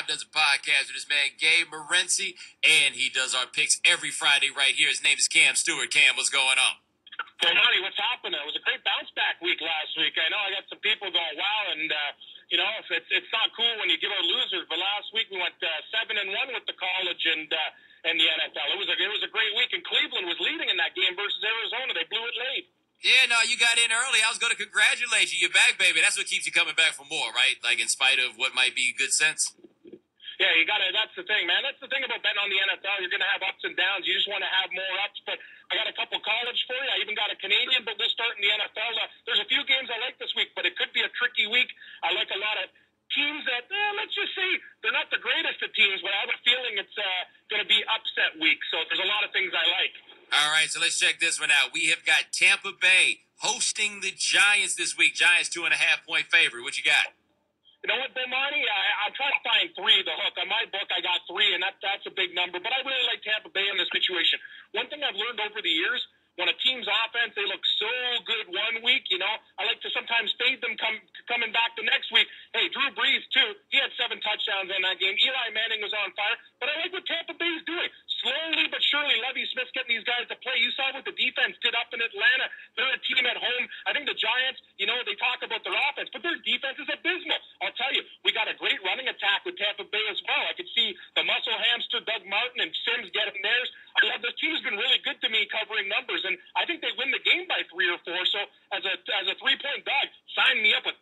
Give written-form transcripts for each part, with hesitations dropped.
Live does a podcast with this man, Gabe Morency, and he does our picks every Friday right here. His name is Cam Stewart. Cam, what's going on? Well, Monty, what's happening? It was a great bounce back week last week. I know I got some people going, wow, and it's not cool when you give out losers. But last week we went 7-1 with the college and the NFL. It was a great week, and Cleveland was leading in that game versus Arizona. They blew it late. Yeah, no, you got in early. I was going to congratulate you. You're back, baby. That's what keeps you coming back for more, right? Like in spite of what might be good sense. Yeah, you got to. That's the thing, man. That's the thing about betting on the NFL. You're going to have ups and downs. You just want to have more ups. But I got a couple college for you. I even got a Canadian, but we'll start in the NFL. There's a few games I like this week, but it could be a tricky week. I like a lot of teams that, let's just say, they're not the greatest of teams, but I have a feeling it's going to be upset week. So there's a lot of things I like. All right, so let's check this one out. We have got Tampa Bay hosting the Giants this week. Giants 2.5-point favorite. What you got? You know what, Bomani? I'm trying to find three, the hook. On my book, I got three, and that's a big number. But I really like Tampa Bay in this situation. One thing I've learned over the years, when a team's offense, they look so good one week, I like to sometimes fade them coming back the next week. Hey, Drew Brees, too. He had 7 touchdowns in that game. Eli Manning was on fire. But I like what Tampa Bay's doing. Slowly but surely, Lovie Smith's getting these guys to play. You saw what the defense did up in Atlanta. They're a team at home. I think the Giants, they talk about their offense, but their defense is abysmal. I'll tell you, we got a great running attack with Tampa Bay as well. I could see the muscle hamster, Doug Martin, and Sims getting theirs. I love this team has been really good to me covering numbers, and I think they win the game by 3 or 4. So as a 3-point dog, sign me up with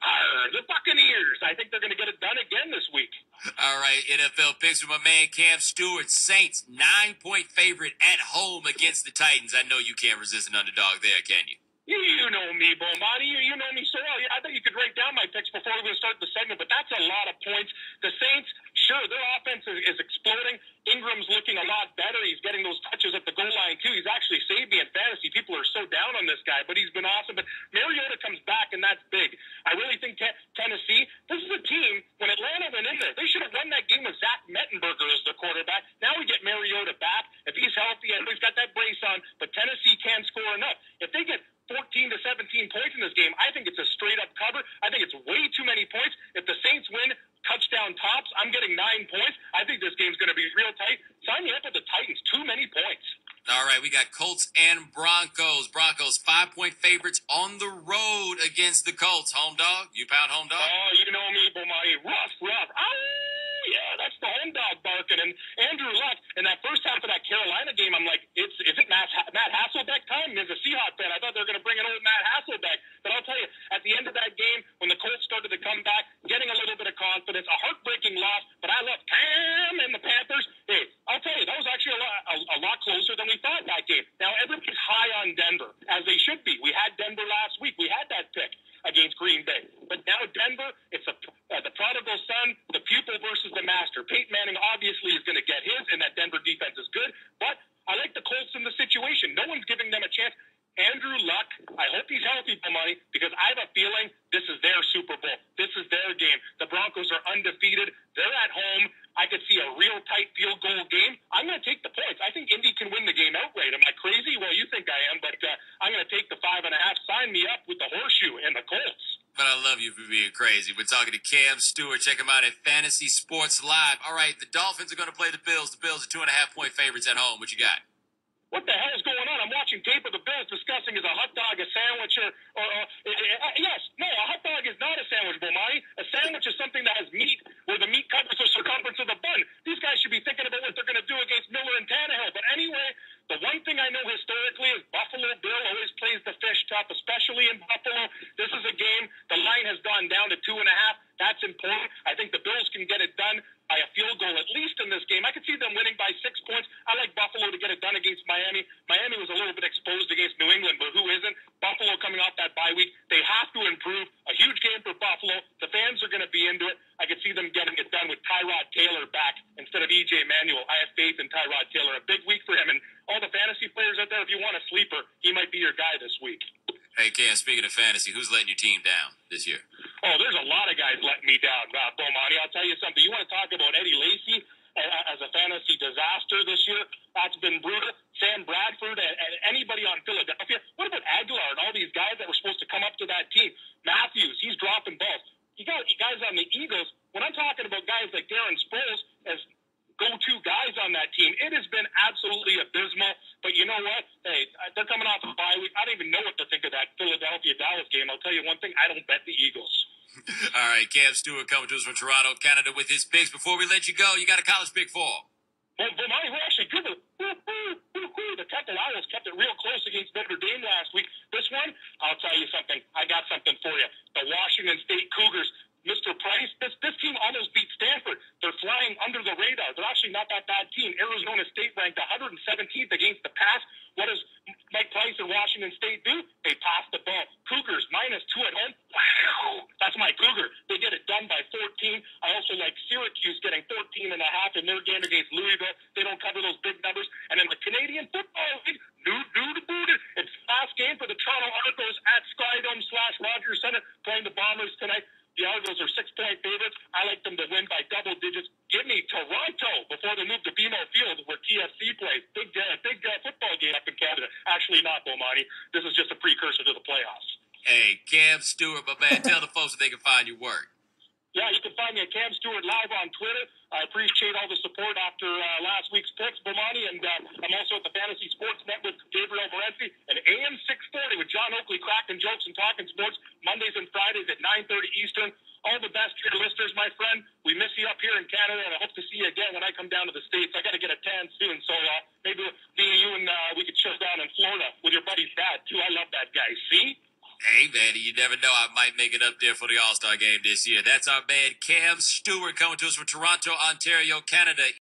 the Buccaneers. I think they're going to get it done again this week. All right, NFL picks from my man Cam Stewart. Saints 9-point favorite at home against the Titans. I know you can't resist an underdog there, can you? You know me, Bomani. You know me so well. I thought you could write down my picks before we start the segment, but that's a lot of points. The Saints, sure, their offense is exploding. Ingram's looking a lot better. He's getting those touches at the goal line, too. He's actually saved me in fantasy. People are so down on this guy, but he's been awesome. But Mariota comes back, and that's big. I really think Tennessee, this is a team, when Atlanta went in there, they should have won that game with Zach Mettenberger as the quarterback. Now we get Mariota back. If he's healthy, I know he's got that brace on, but Tennessee can't score enough. If they get 14 to 17 points in this game, I think it's a straight-up cover. I think it's way too many points. If the Saints win, touchdown tops, I'm getting 9 points. I think this game's going to be real tight. Sign me up with the Titans. Too many points. All right, we got Colts and Broncos. Broncos 5-point favorites on the road against the Colts. Home dog? You pound home dog? Oh, you know me, Bomani. Rough. Oh, yeah, that's the home dog barking. And Andrew Luck, in that first half of that Carolina game, I'm like, is it Matt Hasselbeck time? As a Seahawks fan, I thought they were going to bring an old Matt Hasselbeck. But I'll tell you, at the end of that game, when the Colts started to come back, getting a little bit of confidence, a heartbreaking loss, but I love Cam and the Panthers. Hey, I'll tell you, that was actually a lot closer than we thought that game. Now, everybody's high on Denver, as they should be. We had Denver last week. We had that pick against Green Bay. But now Denver, it's the prodigal son, the pupil versus the master. Peyton Manning obviously is going to get his, and that Denver defense is good. But I like the Colts in the situation. No one's giving them a chance. Andrew Luck, I hope he's healthy for money, because I have a feeling this is their Super Bowl. This is their game. The Broncos are undefeated. They're at home. I could see a real tight field goal game. I'm going to take the points. I think Indy can win the game outright. Am I crazy? Well, you think I am, but I'm going to take the 5.5. Sign me up with the horseshoe and the Colts. But I love you for being crazy. We're talking to Cam Stewart. Check him out at Fantasy Sports Live. All right, the Dolphins are going to play the Bills. The Bills are 2.5-point favorites at home. What you got? What the hell is going on? I'm watching tape of the Bills discussing is a hot dog a sandwich or yes, no, a hot dog is not a sandwich, Bomani. A sandwich is something that has meat where the meat covers the circumference of the bun. These guys should be thinking about what they're going to do against Miller and Tannehill. But anyway, the one thing I know historically is Buffalo Bill always plays the fish tough, especially in Buffalo. This is a game. The line has gone down to 2.5. That's important. I think the Bills can get it done by a field goal, at least in this game. I could see them winning by 6 points. I like Buffalo to get it done against Miami. Miami was a little bit exposed against New England, but who isn't? Buffalo coming off that bye week. They have to improve. A huge game for Buffalo. The fans are going to be into it. I could see them getting it done with Tyrod Taylor back instead of E.J. Manuel. I have faith in Tyrod Taylor. A big week for him. And all the fantasy players out there, if you want a sleeper, he might be your guy this week. Hey, Cam, speaking of fantasy, who's letting your team down this year? Oh, there's a lot of guys letting me down, Bomani. I'll tell you something. You want to talk about Eddie Lacy as a fantasy disaster this year? That's been brutal. Sam Bradford and anybody on Philadelphia. What about Aguilar and all these guys that were supposed to come up to that team? Matthews, he's dropping balls. You got guys on the Eagles. When I'm talking about guys like Darren Sproles as go-to guys on that team. It has been absolutely abysmal. But you know what? Hey, they're coming off a bye week. I don't even know what to think of that Philadelphia-Dallas game. I'll tell you one thing, I don't bet the Eagles. All right, Cam Stewart coming to us from Toronto, Canada with his picks. Before we let you go, you got a college pick for him. Well, Vermont were actually good. The Temple Owls kept it real close against Notre Dame last week. This one, I'll tell you something. I got something for you. The Washington State Cougars, Mr. Price, this team almost beat Stanford. They're flying under the radar. They're actually not that bad team. Arizona State ranked 117th against the pass. What does Mike Price and Washington State do? They pass the ball. Cougars -2 at home. Wow, that's my Cougar. They get it done by 14. I also like Syracuse getting 14.5 in their game against Louisville. They don't cover those big numbers. And in the Canadian Football League, it's the last game for the Toronto Argos at Skydome/Rogers Center playing the Bombers tonight. The Argos are 6-point favorites. I like them to win by double digits. Give me Toronto before they move to BMO Field where TFC plays. Big football game up in Canada. Actually not, Bomani. This is just a precursor to the playoffs. Hey, Cam Stewart, my man, tell the folks that they can find your work. Yeah, you can find me at Cam Stewart Live on Twitter. I appreciate all the support after last week's picks, Bomani, and I'm also at the Fantasy Sports Net with Gabriel Morency and AM 640 with John Oakley, cracking jokes and talking sports, Mondays and Fridays at 9:30 Eastern. All the best to your listeners, my friend. We miss you up here in Canada, and I hope to see you again when I come down to the States. I got to get a tan soon, so maybe me and you and we could chill down in Florida with your buddy's dad, too. I love that guy. See? Hey, man, you never know. I might make it up there for the All-Star game this year. That's our man, Cam Stewart, coming to us from Toronto, Ontario, Canada.